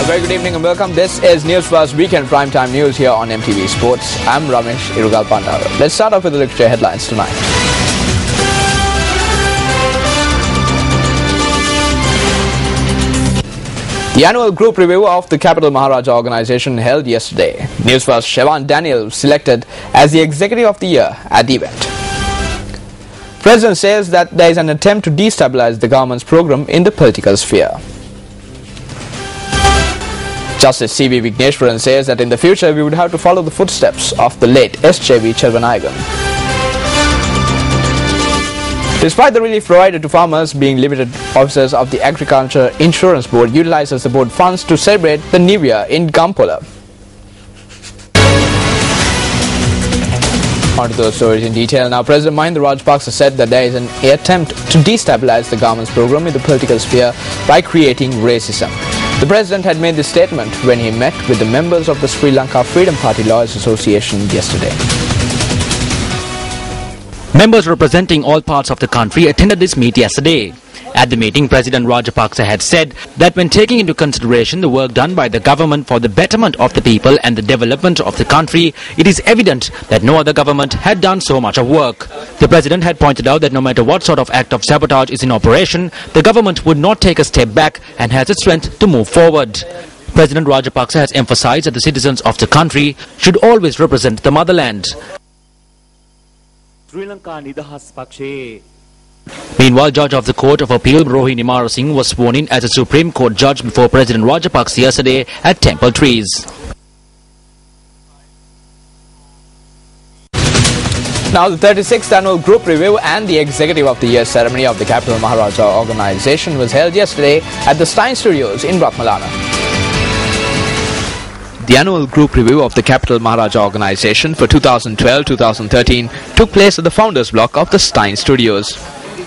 Very good evening and welcome. This is News First Weekend Primetime News here on MTV Sports. I'm Ramesh Irugal-Pandava. Let's start off with the literature headlines tonight. The annual group review of the Capital Maharaja organization held yesterday. News First Shevan Daniel selected as the Executive of the Year at the event. President says that there is an attempt to destabilize the government's program in the political sphere. Justice C.V. Vigneshwaran says that in the future we would have to follow the footsteps of the late S.J.V. Chelvanayagam. Despite the relief provided to farmers, being limited, officers of the Agriculture Insurance Board utilizes the board funds to celebrate the New Year in Gampola. On to those stories in detail. Now, President Mahinda Rajapaksa said that there is an attempt to destabilize the government's program in the political sphere by creating racism. The President had made this statement when he met with the members of the Sri Lanka Freedom Party Lawyers Association yesterday. Members representing all parts of the country attended this meet yesterday. At the meeting, President Rajapaksa had said that when taking into consideration the work done by the government for the betterment of the people and the development of the country, it is evident that no other government had done so much of work. The President had pointed out that no matter what sort of act of sabotage is in operation, the government would not take a step back and has the strength to move forward. President Rajapaksa has emphasized that the citizens of the country should always represent the motherland. Meanwhile, Judge of the Court of Appeal Rohini Mara Singh was sworn in as a Supreme Court judge before President Rajapaksa yesterday at Temple Trees. Now, the 36th annual group review and the Executive of the Year ceremony of the Capital Maharaja organization was held yesterday at the Stein Studios in Brahmalana. The annual group review of the Capital Maharaja organization for 2012-2013 took place at the Founders Block of the Stein Studios.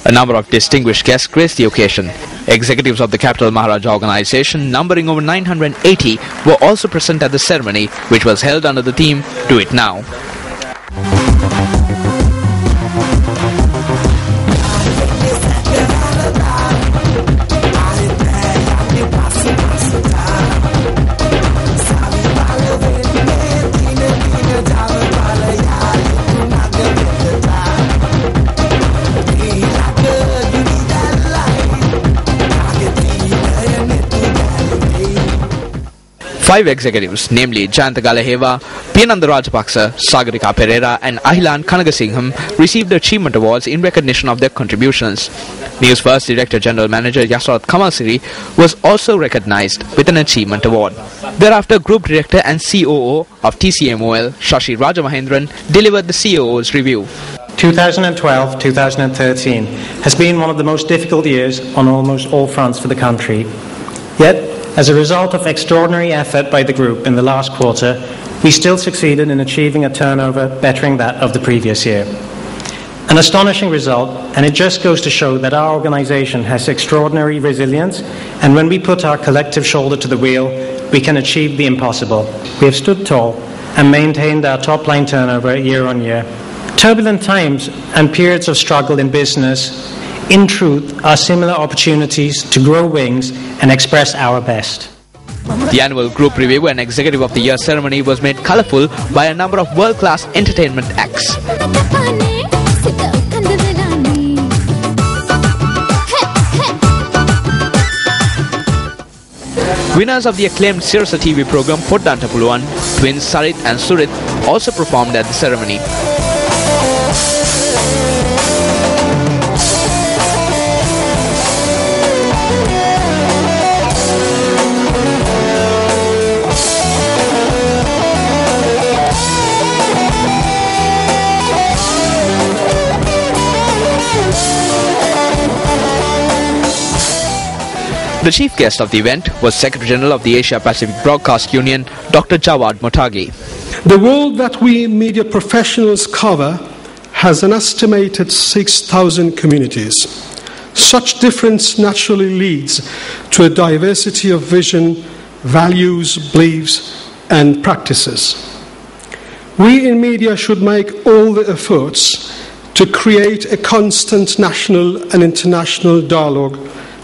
A number of distinguished guests graced the occasion. Executives of the Capital Maharaja organization, numbering over 980, were also present at the ceremony, which was held under the theme Do It Now. Five executives, namely Jayanta Galaheva, Piyananda Rajapaksa, Sagarika Pereira and Ahilan Kanagasingham, received achievement awards in recognition of their contributions. News First Director General Manager Yaswarat Kamalsiri was also recognized with an achievement award. Thereafter, Group Director and COO of TCMOL, Shashi Rajamahendran, delivered the COO's review. 2012-2013 has been one of the most difficult years on almost all fronts for the country. Yet, as a result of extraordinary effort by the group in the last quarter, we still succeeded in achieving a turnover bettering that of the previous year. An astonishing result, and it just goes to show that our organization has extraordinary resilience, and when we put our collective shoulder to the wheel, we can achieve the impossible. We have stood tall and maintained our top-line turnover year on year. Turbulent times and periods of struggle in business, in truth, are similar opportunities to grow wings and express our best. The annual group review and Executive of the Year ceremony was made colourful by a number of world-class entertainment acts. Winners of the acclaimed Sirasa TV program Poddanta Puluwan, twins Sarit and Surit, also performed at the ceremony. The chief guest of the event was Secretary General of the Asia Pacific Broadcast Union, Dr. Jawad Motagi. The world that we media professionals cover has an estimated 6,000 communities. Such difference naturally leads to a diversity of vision, values, beliefs, and practices. We in media should make all the efforts to create a constant national and international dialogue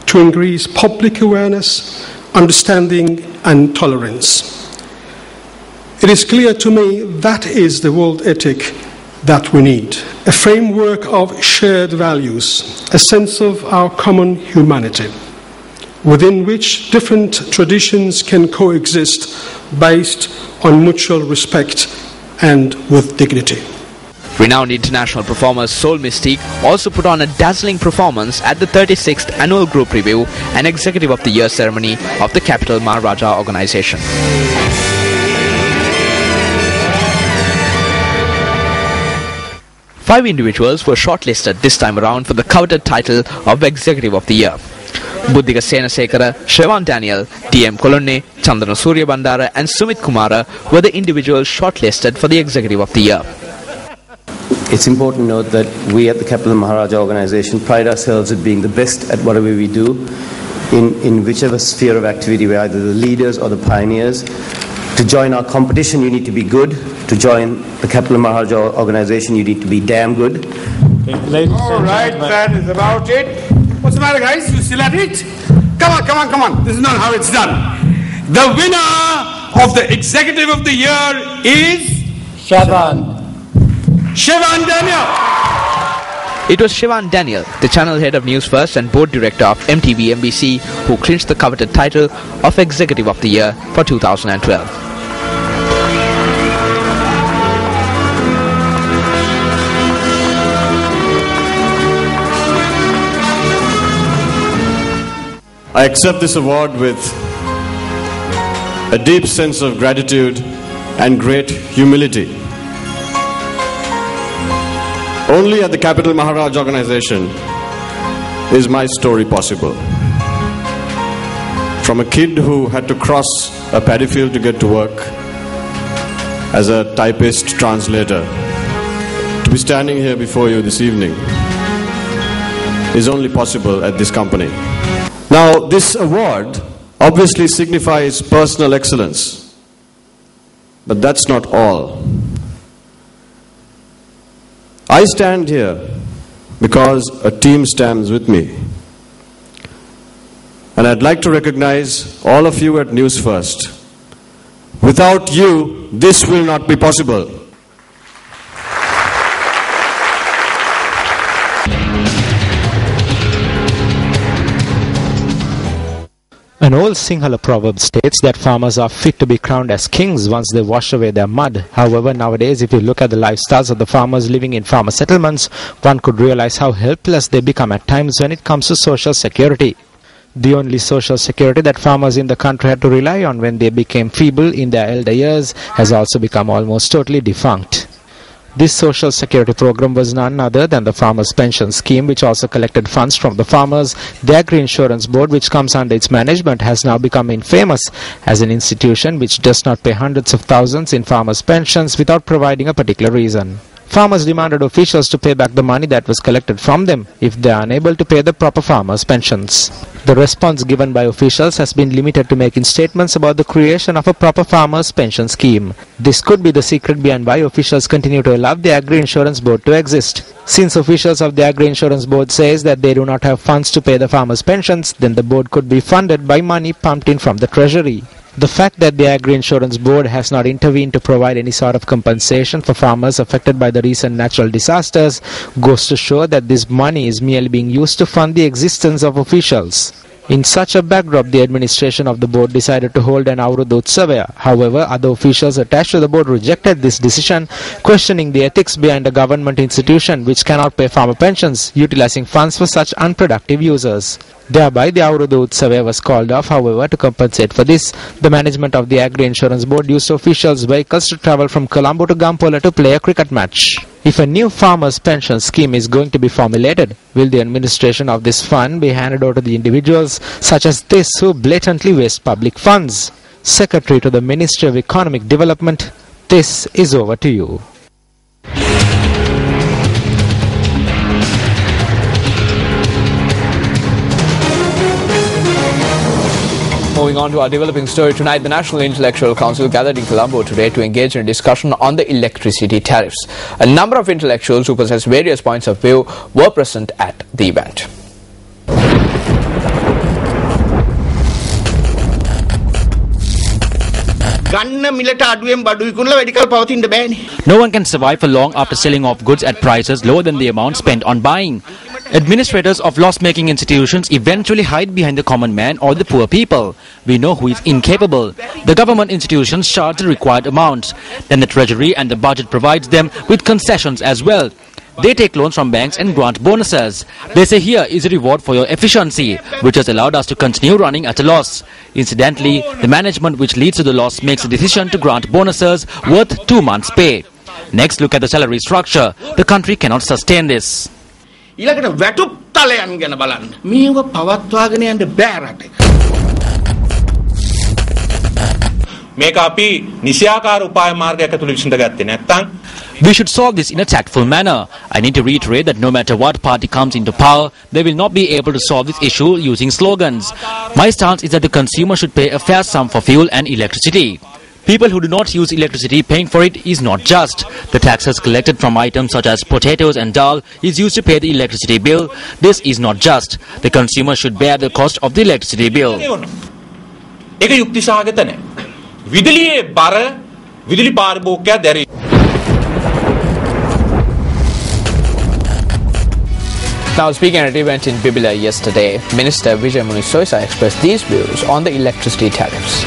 to increase public awareness, understanding and tolerance. It is clear to me that is the world ethic that we need. A framework of shared values, a sense of our common humanity, within which different traditions can coexist based on mutual respect and with dignity. Renowned international performer Soul Mystique also put on a dazzling performance at the 36th Annual Group Review and Executive of the Year ceremony of the Capital Maharaja organization. Five individuals were shortlisted this time around for the coveted title of Executive of the Year. Buddhika Senasekara, Shevan Daniel, D.M. Kolonne, Chandana Surya Bandara and Sumit Kumara were the individuals shortlisted for the Executive of the Year. It's important to note that we at the Capital Maharaja organization pride ourselves at being the best at whatever we do in whichever sphere of activity we're either the leaders or the pioneers. To join our competition, you need to be good. To join the Capital Maharaja organization, you need to be damn good. All right, that is about it. What's the matter, guys? You still at it? Come on. This is not how it's done. The winner of the Executive of the Year is Shevan Daniel. It was Shevan Daniel, the channel head of News First and board director of MTV MBC, who clinched the coveted title of Executive of the Year for 2012. I accept this award with a deep sense of gratitude and great humility. Only at the Capital Maharaj organization is my story possible. From a kid who had to cross a paddy field to get to work as a typist translator, to be standing here before you this evening is only possible at this company. Now, this award obviously signifies personal excellence, but that's not all. I stand here because a team stands with me. And I'd like to recognize all of you at News First. Without you, this will not be possible. An old Sinhala proverb states that farmers are fit to be crowned as kings once they wash away their mud. However, nowadays, if you look at the lifestyles of the farmers living in farmer settlements, one could realize how helpless they become at times when it comes to social security. The only social security that farmers in the country had to rely on when they became feeble in their elder years has also become almost totally defunct. This social security program was none other than the Farmers' Pension Scheme, which also collected funds from the farmers. The Agri Insurance Board, which comes under its management, has now become infamous as an institution which does not pay hundreds of thousands in farmers' pensions without providing a particular reason. Farmers demanded officials to pay back the money that was collected from them if they are unable to pay the proper farmers' pensions. The response given by officials has been limited to making statements about the creation of a proper farmers' pension scheme. This could be the secret behind why officials continue to allow the Agri Insurance Board to exist. Since officials of the Agri Insurance Board says that they do not have funds to pay the farmers' pensions, then the board could be funded by money pumped in from the treasury. The fact that the Agri Insurance Board has not intervened to provide any sort of compensation for farmers affected by the recent natural disasters goes to show that this money is merely being used to fund the existence of officials. In such a backdrop, the administration of the board decided to hold an Avrudha Utsava. However, other officials attached to the board rejected this decision, questioning the ethics behind a government institution which cannot pay farmer pensions, utilizing funds for such unproductive users. Thereby, the Avrudha Utsava was called off. However, to compensate for this, the management of the Agri Insurance Board used officials' vehicles to travel from Colombo to Gampola to play a cricket match. If a new farmers' pension scheme is going to be formulated, will the administration of this fund be handed over to the individuals such as this who blatantly waste public funds? Secretary to the Ministry of Economic Development, this is over to you. Moving on to our developing story tonight, the National Intellectual Council gathered in Colombo today to engage in a discussion on the electricity tariffs. A number of intellectuals who possess various points of view were present at the event. No one can survive for long after selling off goods at prices lower than the amount spent on buying. Administrators of loss-making institutions eventually hide behind the common man or the poor people. We know who is incapable. The government institutions charge the required amounts. Then the treasury and the budget provides them with concessions as well. They take loans from banks and grant bonuses. They say here is a reward for your efficiency, which has allowed us to continue running at a loss. Incidentally, the management which leads to the loss makes a decision to grant bonuses worth 2 months' pay. Next, look at the salary structure. The country cannot sustain this. ඊළඟට වැටුප් තලයන් ගැන බලන්න. මේව පවත්වාගෙන යන්න බෑ රටේ. මේක අපි නිසියාකාර උපාය මාර්ගයක් ඇතුළු විසඳ ගත්තේ නැත්නම් we should solve this in a tactful manner. I need to reiterate that no matter what party comes into power, they will not be able to solve this issue using slogans. My stance is that the consumer should pay a fair sum for fuel and electricity. People who do not use electricity paying for it is not just. The taxes collected from items such as potatoes and dal is used to pay the electricity bill. This is not just. The consumer should bear the cost of the electricity bill. ඒක යුක්තිසහගත නැහැ. විදුලියේ බර විදුලි පාරිභෝගිකයා දැරි. Now, speaking at an event in Bibila yesterday, Minister Vijay Munisoisa expressed these views on the electricity tariffs.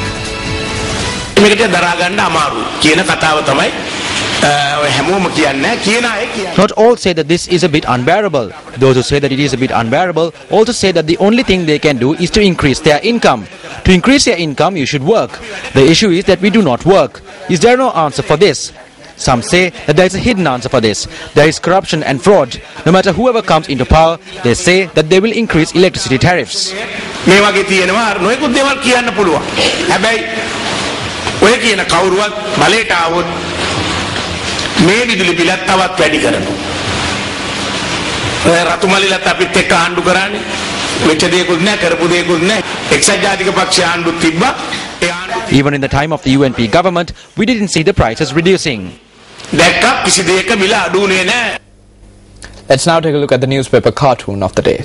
Not all say that this is a bit unbearable. Those who say that it is a bit unbearable also say that the only thing they can do is to increase their income. To increase their income, you should work. The issue is that we do not work. Is there no answer for this? Some say that there is a hidden answer for this. There is corruption and fraud. No matter whoever comes into power, they say that they will increase electricity tariffs. ඔය කියන කවුරුවත් බලයට ආවොත් මේ විදුලි බිලත් තවත් වැඩි කරනවා. ඔය රතුමලිලත් අපිත් එක්ක ආණ්ඩු කරන්නේ. වෙච්ච දේකුත් නැහැ කරපු දේකුත් නැහැ. එක්සත් ජාතික පක්ෂය ආණ්ඩුත් තිබ්බා. ඒ ආණ්ඩු Even in the time of the UNP government, we didn't see the prices reducing. දැක්කා කිසි දෙයක මිල අඩු වුණේ නැහැ. Let's now take a look at the newspaper cartoon of the day.